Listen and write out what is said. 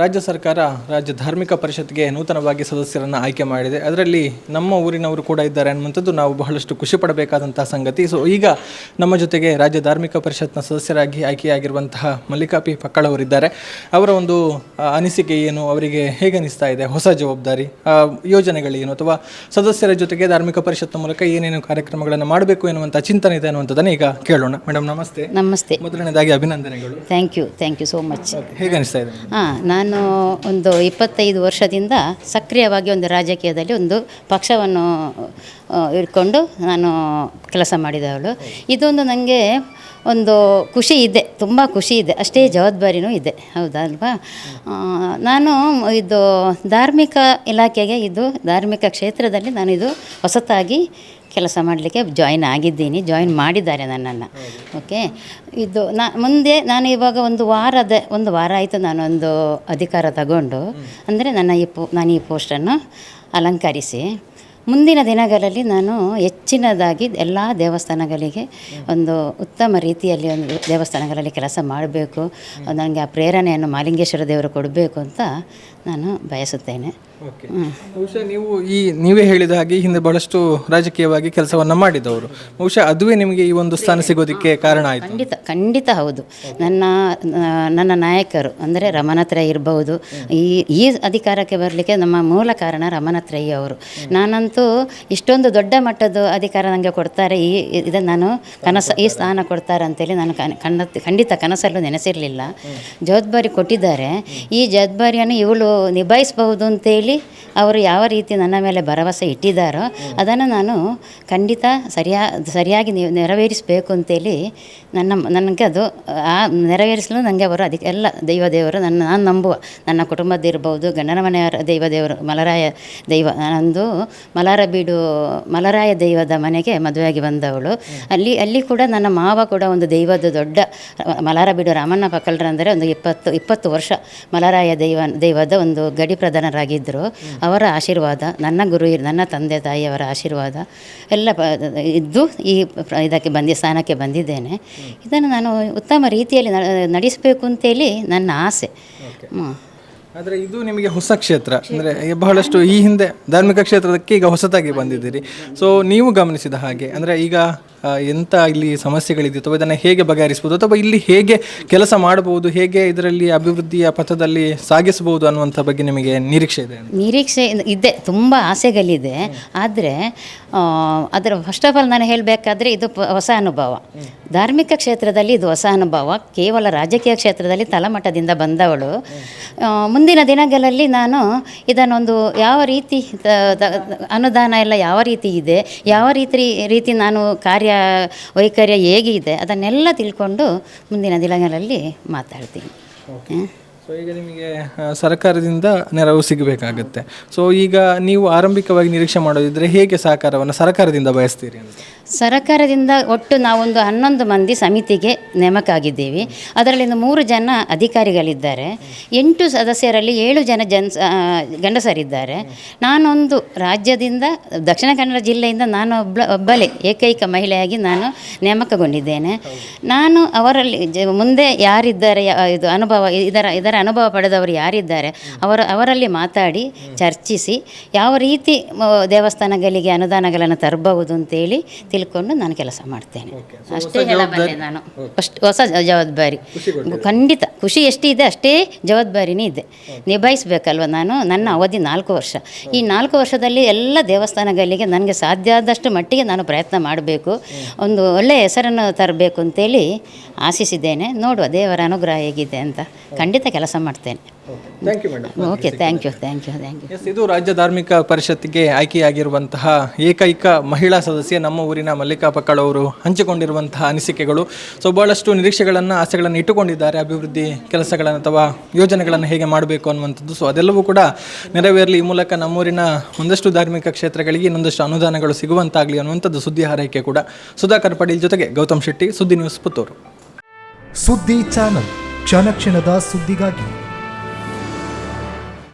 ರಾಜ್ಯ ಸರ್ಕಾರ ರಾಜ್ಯ ಧಾರ್ಮಿಕ ಪರಿಷತ್ಗೆ ನೂತನವಾಗಿ ಸದಸ್ಯರನ್ನು ಆಯ್ಕೆ ಮಾಡಿದೆ. ಅದರಲ್ಲಿ ನಮ್ಮ ಊರಿನವರು ಕೂಡ ಇದ್ದಾರೆ ಅನ್ನುವಂಥದ್ದು ನಾವು ಬಹಳಷ್ಟು ಖುಷಿ ಪಡಬೇಕಾದಂಥ ಸಂಗತಿ. ಸೊ ಈಗ ನಮ್ಮ ಜೊತೆಗೆ ರಾಜ್ಯ ಧಾರ್ಮಿಕ ಪರಿಷತ್ನ ಸದಸ್ಯರಾಗಿ ಆಯ್ಕೆಯಾಗಿರುವಂತಹ ಮಲ್ಲಿಕಾ ಪಿ ಪಕ್ಕಳ ಅವರಿದ್ದಾರೆ. ಅವರ ಒಂದು ಅನಿಸಿಕೆ ಏನು, ಅವರಿಗೆ ಹೇಗೆ ಅನಿಸ್ತಾ ಇದೆ, ಹೊಸ ಜವಾಬ್ದಾರಿ, ಯೋಜನೆಗಳೇನು, ಅಥವಾ ಸದಸ್ಯರ ಜೊತೆಗೆ ಧಾರ್ಮಿಕ ಪರಿಷತ್ನ ಮೂಲಕ ಏನೇನು ಕಾರ್ಯಕ್ರಮಗಳನ್ನು ಮಾಡಬೇಕು ಎನ್ನುವಂಥ ಚಿಂತನೆ ಇದೆ ಅನ್ನುವಂಥದ್ದನ್ನು ಈಗ ಕೇಳೋಣ. ಮೇಡಮ್ ನಮಸ್ತೆ. ನಮಸ್ತೆ. ಮೊದಲನೇದಾಗಿ ಅಭಿನಂದನೆಗಳು. Thank you so much. ಹೇಗೆ ಅನಿಸ್ತಾ ಇದೆ? ನಾನು ಒಂದು 25 ವರ್ಷದಿಂದ ಸಕ್ರಿಯವಾಗಿ ಒಂದು ರಾಜಕೀಯದಲ್ಲಿ ಒಂದು ಪಕ್ಷವನ್ನು ಇಟ್ಕೊಂಡು ನಾನು ಕೆಲಸ ಮಾಡಿದವಳು. ಇದೊಂದು ನನಗೆ ಒಂದು ಖುಷಿ ಇದೆ, ತುಂಬ ಖುಷಿ ಇದೆ, ಅಷ್ಟೇ ಜವಾಬ್ದಾರಿನೂ ಇದೆ, ಹೌದಲ್ವಾ? ನಾನು ಇದು ಧಾರ್ಮಿಕ ಇಲಾಖೆಗೆ, ಇದು ಧಾರ್ಮಿಕ ಕ್ಷೇತ್ರದಲ್ಲಿ ನಾನು ಇದು ಹೊಸತಾಗಿ ಕೆಲಸ ಮಾಡಲಿಕ್ಕೆ ಜಾಯಿನ್ ಮಾಡಿದ್ದಾರೆ ನನ್ನನ್ನು. ಓಕೆ, ಇದು ಮುಂದೆ ನಾನು ಇವಾಗ ಒಂದು ವಾರ ಆಯಿತು ನಾನೊಂದು ಅಧಿಕಾರ ತಗೊಂಡು, ಅಂದರೆ ನಾನು ಈ ಪೋಸ್ಟನ್ನು ಅಲಂಕರಿಸಿ ಮುಂದಿನ ದಿನಗಳಲ್ಲಿ ನಾನು ಹೆಚ್ಚಿನದಾಗಿ ಎಲ್ಲ ದೇವಸ್ಥಾನಗಳಿಗೆ ಒಂದು ಉತ್ತಮ ರೀತಿಯಲ್ಲಿ ಒಂದು ದೇವಸ್ಥಾನಗಳಲ್ಲಿ ಕೆಲಸ ಮಾಡಬೇಕು, ನನಗೆ ಆ ಪ್ರೇರಣೆಯನ್ನು ಮಾಲಿಂಗೇಶ್ವರ ದೇವರು ಕೊಡಬೇಕು ಅಂತ ನಾನು ಬಯಸುತ್ತೇನೆ. ಓಕೆ, ಬಹುಶಃ ನೀವೇ ಹೇಳಿದ ಹಾಗೆ ಹಿಂದೆ ಬಹಳಷ್ಟು ರಾಜಕೀಯವಾಗಿ ಕೆಲಸವನ್ನು ಮಾಡಿದವರು. ಬಹುಶಃ ಅದುವೇ ನಿಮಗೆ ಈ ಒಂದು ಸ್ಥಾನ ಸಿಗೋದಕ್ಕೆ ಕಾರಣ ಆಯಿತು? ಖಂಡಿತ ಹೌದು. ನನ್ನ ನಾಯಕರು ಅಂದರೆ ರಮಣತ್ರಯ ಇರ್ಬೋದು, ಈ ಅಧಿಕಾರಕ್ಕೆ ಬರಲಿಕ್ಕೆ ನಮ್ಮ ಮೂಲ ಕಾರಣ ರಮಣತ್ರಯ ಅವರು. ನಾನಂತೂ ಇಷ್ಟೊಂದು ದೊಡ್ಡ ಮಟ್ಟದ ಅಧಿಕಾರ ನನಗೆ ಕೊಡ್ತಾರೆ, ಇದನ್ನು ನಾನು ಈ ಸ್ಥಾನ ಕೊಡ್ತಾರೆ ಅಂತೇಳಿ ನಾನು ಖಂಡಿತ ಕನಸಲ್ಲೂ ನೆನೆಸಿರಲಿಲ್ಲ. ಜವಾಬ್ದಾರಿ ಕೊಟ್ಟಿದ್ದಾರೆ. ಈ ಜವಾಬ್ದಾರಿಯನ್ನು ಇವಳು ನಿಭಾಯಿಸಬಹುದು ಅಂತೇಳಿ ಅವರು ಯಾವ ರೀತಿ ನನ್ನ ಮೇಲೆ ಭರವಸೆ ಇಟ್ಟಿದ್ದಾರೋ ಅದನ್ನು ನಾನು ಖಂಡಿತ ಸರಿಯಾಗಿ ನೆರವೇರಿಸಬೇಕು ಅಂತೇಳಿ ನನಗೆ ಅದು ನೆರವೇರಿಸಲು ನನಗೆ ಅವರು ಎಲ್ಲ ದೇವರು ನಾನು ನಂಬುವ ನನ್ನ ಕುಟುಂಬದಿರ್ಬೋದು, ಗಂಡನ ಮನೆಯವರ ದೇವರು ಮಲರಾಯ ದೈವ. ನಾನೊಂದು ಮಲರಾಯ ದೈವದ ಮನೆಗೆ ಮದುವೆಯಾಗಿ ಬಂದವಳು. ಅಲ್ಲಿ ಕೂಡ ನನ್ನ ಮಾವ ಕೂಡ ಒಂದು ದೈವದ ದೊಡ್ಡ ಮಲಾರಬೀಡು ರಾಮಣ್ಣ ಪಕ್ಕಲ್ರಂದರೆ ಒಂದು 20 ವರ್ಷ ಮಲರಾಯ ದೈವದ ಒಂದು ಗಡಿ ಪ್ರಧಾನರಾಗಿದ್ದರು. ಅವರ ಆಶೀರ್ವಾದ, ನನ್ನ ತಂದೆ ತಾಯಿಯವರ ಆಶೀರ್ವಾದ ಎಲ್ಲ ಇದ್ದು ಇದಕ್ಕೆ ಸ್ಥಾನಕ್ಕೆ ಬಂದಿದ್ದೇನೆ. ಇದನ್ನು ನಾನು ಉತ್ತಮ ರೀತಿಯಲ್ಲಿ ನಡೆಸಬೇಕು ಅಂತೇಳಿ ನನ್ನ ಆಸೆ. ಆದರೆ ಇದು ನಿಮಗೆ ಹೊಸ ಕ್ಷೇತ್ರ, ಅಂದರೆ ಬಹಳಷ್ಟು ಈ ಹಿಂದೆ ಧಾರ್ಮಿಕ ಕ್ಷೇತ್ರಕ್ಕೆ ಈಗ ಹೊಸತಾಗಿ ಬಂದಿದ್ದೀರಿ. ಸೊ ನೀವು ಗಮನಿಸಿದ ಹಾಗೆ ಅಂದರೆ ಈಗ ಎಂಥ ಇಲ್ಲಿ ಸಮಸ್ಯೆಗಳಿದೆ, ಅಥವಾ ಇದನ್ನು ಹೇಗೆ ಬಗೆಹರಿಸ್ಬೋದು, ಅಥವಾ ಇಲ್ಲಿ ಹೇಗೆ ಕೆಲಸ ಮಾಡಬಹುದು, ಹೇಗೆ ಇದರಲ್ಲಿ ಅಭಿವೃದ್ಧಿಯ ಪಥದಲ್ಲಿ ಸಾಗಿಸಬಹುದು ಅನ್ನುವಂಥ ಬಗ್ಗೆ ನಿಮಗೆ ನಿರೀಕ್ಷೆ ಇದೆ? ತುಂಬ ಆಸೆಗಳಿದೆ. ಆದರೆ ಫಸ್ಟ್ ಆಫ್ ಆಲ್ ನಾನು ಹೇಳಬೇಕಾದ್ರೆ ಇದು ಹೊಸ ಅನುಭವ. ಧಾರ್ಮಿಕ ಕ್ಷೇತ್ರದಲ್ಲಿ ಇದು ಹೊಸ ಅನುಭವ. ಕೇವಲ ರಾಜಕೀಯ ಕ್ಷೇತ್ರದಲ್ಲಿ ತಳಮಟ್ಟದಿಂದ ಬಂದವಳು. ಮುಂದಿನ ದಿನಗಳಲ್ಲಿ ನಾನು ಇದನ್ನೊಂದು ಯಾವ ರೀತಿ ಅನುದಾನ ಎಲ್ಲ ಯಾವ ರೀತಿ ಇದೆ, ಯಾವ ರೀತಿ ನಾನು ವೈಖರ್ಯ ಹೇಗಿದೆ ಅದನ್ನೆಲ್ಲ ತಿಳ್ಕೊಂಡು ಮುಂದಿನ ದಿನಗಳಲ್ಲಿ ಮಾತಾಡ್ತೀನಿ. ಸೊ ಈಗ ನಿಮಗೆ ಸರ್ಕಾರದಿಂದ ನೆರವು ಸಿಗಬೇಕಾಗತ್ತೆ. ಸೊ ಈಗ ನೀವು ಆರಂಭಿಕವಾಗಿ ನಿರೀಕ್ಷೆ ಮಾಡೋದಿದ್ರೆ ಹೇಗೆ ಸಹಕಾರವನ್ನು ಸರ್ಕಾರದಿಂದ ಬಯಸ್ತೀರಿ ಅಂತ? ಸರ್ಕಾರದಿಂದ ಒಟ್ಟು ನಾವೊಂದು 11 ಮಂದಿ ಸಮಿತಿಗೆ ನೇಮಕ ಆಗಿದ್ದೀವಿ. ಅದರಲ್ಲಿ 3 ಜನ ಅಧಿಕಾರಿಗಳಿದ್ದಾರೆ, 8 ಸದಸ್ಯರಲ್ಲಿ 7 ಜನ ಗಂಡಸರಿದ್ದಾರೆ. ನಾನೊಂದು ರಾಜ್ಯದಿಂದ ದಕ್ಷಿಣ ಕನ್ನಡ ಜಿಲ್ಲೆಯಿಂದ ನಾನು ಒಬ್ಬಳೇ ಏಕೈಕ ಮಹಿಳೆಯಾಗಿ ನಾನು ನೇಮಕಗೊಂಡಿದ್ದೇನೆ. ನಾನು ಅವರಲ್ಲಿ ಮುಂದೆ ಯಾರಿದ್ದಾರೆ, ಇದು ಅನುಭವ ಇದರ ಅನುಭವ ಪಡೆದವರು ಯಾರಿದ್ದಾರೆ ಅವರಲ್ಲಿ ಮಾತಾಡಿ ಚರ್ಚಿಸಿ ಯಾವ ರೀತಿ ದೇವಸ್ಥಾನಗಳಿಗೆ ಅನುದಾನಗಳನ್ನು ತರಬಹುದು ಅಂತೇಳಿ ತಿಳ್ಕೊಂಡು ನಾನು ಕೆಲಸ ಮಾಡ್ತೇನೆ. ಅಷ್ಟೇ ಹೇಳಬಲ್ಲೆ ನಾನು. ಹೊಸ ಜವಾಬ್ದಾರಿ ಖಂಡಿತ. ಖುಷಿ ಎಷ್ಟಿದೆ ಅಷ್ಟೇ ಜವಾಬ್ದಾರಿನೇ ಇದೆ. ನಿಭಾಯಿಸಬೇಕಲ್ವ. ನನ್ನ ಅವಧಿ 4 ವರ್ಷ. ಈ 4 ವರ್ಷದಲ್ಲಿ ಎಲ್ಲ ದೇವಸ್ಥಾನಗಳಿಗೆ ನನಗೆ ಸಾಧ್ಯ ಆದಷ್ಟು ಮಟ್ಟಿಗೆ ನಾನು ಪ್ರಯತ್ನ ಮಾಡಬೇಕು, ಒಂದು ಒಳ್ಳೆಯ ಹೆಸರನ್ನು ತರಬೇಕು ಅಂತೇಳಿ ಆಶಿಸಿದ್ದೇನೆ. ನೋಡುವ ದೇವರ ಅನುಗ್ರಹ ಹೇಗಿದೆ ಅಂತ. ಖಂಡಿತ ಕೆಲಸ ಮಾಡ್ತೇನೆ. Okay, thank you. ಇದು ರಾಜ್ಯ ಧಾರ್ಮಿಕ ಪರಿಷತ್ತಿಗೆ ಆಯ್ಕೆಯಾಗಿರುವಂತಹ ಏಕೈಕ ಮಹಿಳಾ ಸದಸ್ಯೆ ನಮ್ಮ ಊರಿನ ಮಲ್ಲಿಕಾ ಪಕ್ಕಳ ಅವರು ಹಂಚಿಕೊಂಡಿರುವಂತಹ ಅನಿಸಿಕೆಗಳು. ಸೊ ಬಹಳಷ್ಟು ನಿರೀಕ್ಷೆಗಳನ್ನು, ಆಸೆಗಳನ್ನು ಇಟ್ಟುಕೊಂಡಿದ್ದಾರೆ, ಅಭಿವೃದ್ಧಿ ಕೆಲಸಗಳನ್ನು ಅಥವಾ ಯೋಜನೆಗಳನ್ನು ಹೇಗೆ ಮಾಡಬೇಕು ಅನ್ನುವಂಥದ್ದು. ಸೊ ಅದೆಲ್ಲವೂ ಕೂಡ ನೆರವೇರಲಿ. ಈ ಮೂಲಕ ನಮ್ಮೂರಿನ ಒಂದಷ್ಟು ಧಾರ್ಮಿಕ ಕ್ಷೇತ್ರಗಳಿಗೆ ಇನ್ನೊಂದಷ್ಟು ಅನುದಾನಗಳು ಸಿಗುವಂತಾಗಲಿ ಅನ್ನುವಂಥದ್ದು ಸುದ್ದಿ ಹಾರೈಕೆ ಕೂಡ. ಸುಧಾಕರ್ ಪಾಟೀಲ್ ಜೊತೆಗೆ ಗೌತಮ್ ಶೆಟ್ಟಿ, ಸುದ್ದಿ ನ್ಯೂಸ್, ಪುತ್ತೂರು. ಸುದ್ದಿ ಚಾನಲ್, ಕ್ಷಣ ಕ್ಷಣದ ಸುದ್ದಿಗಾಗಿ.